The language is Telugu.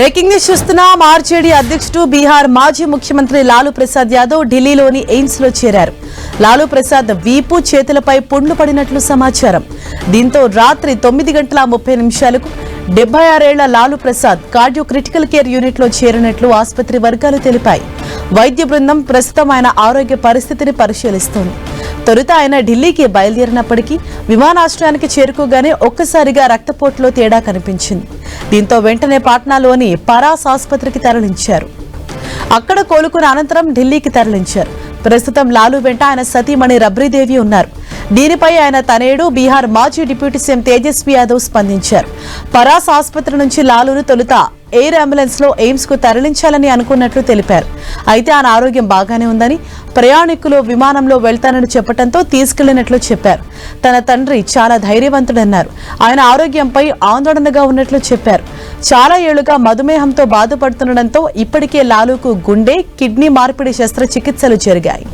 బ్రేకింగ్ న్యూస్ చూస్తున్నాం. ఆర్జేడీ అధ్యక్షుడు బీహార్ మాజీ ముఖ్యమంత్రి లాలూ ప్రసాద్ యాదవ్ ఢిల్లీలోని ఎయిమ్స్ లో చేరారు. లాలూ ప్రసాద్ వీపు చేతులపై పుండ్లు పడినట్లు సమాచారం. దీంతో రాత్రి 9:30 76 ఏళ్ల Lalu Prasad cardio critical care unit లో చేరినట్లు ఆసుపత్రి వర్గాలు తెలిపాయి. వైద్య బృందం ప్రస్తుతం ఆయన ఆరోగ్య పరిస్థితిని పరిశీలిస్తోంది. తొలుత ఆయన ఢిల్లీకి బయలుదేరినప్పటికీ విమానాశ్రయానికి చేరుకోగానే ఒక్కసారిగా రక్తపోటులో తేడా కనిపించింది. దీంతో వెంటనే పాట్నాలోని పరాస్ ఆసుపత్రికి తరలించారు. అక్కడ కోలుకున్న అనంతరం ఢిల్లీకి తరలించారు. ప్రస్తుతం లాలూ వెంట ఆయన సతీమణి రబ్రీదేవి ఉన్నారు. దీనిపై ఆయన తనేడు బీహార్ మాజీ డిప్యూటీ సీఎం తేజస్వి యాదవ్ స్పందించారు. పరాస్ ఆసుపత్రి నుంచి లాలూను తొలుత ఎయిర్ అంబులెన్స్ లో ఎయిమ్స్ కు తరలించాలని అనుకున్నట్లు తెలిపారు. అయితే ఆయన ఆరోగ్యం బాగానే ఉందని, ప్రయాణికులు విమానంలో వెళ్తానని చెప్పడంతో తీసుకెళ్లినట్లు చెప్పారు. తన తండ్రి చాలా ధైర్యవంతుడన్నారు. ఆయన ఆరోగ్యంపై ఆందోళనగా ఉన్నట్లు చెప్పారు. చాలా ఏళ్లుగా మధుమేహంతో బాధపడుతుండటంతో ఇప్పటికే లాలూకు గుండె, కిడ్నీ మార్పిడి శస్త్రచికిత్సలు జరిగాయి.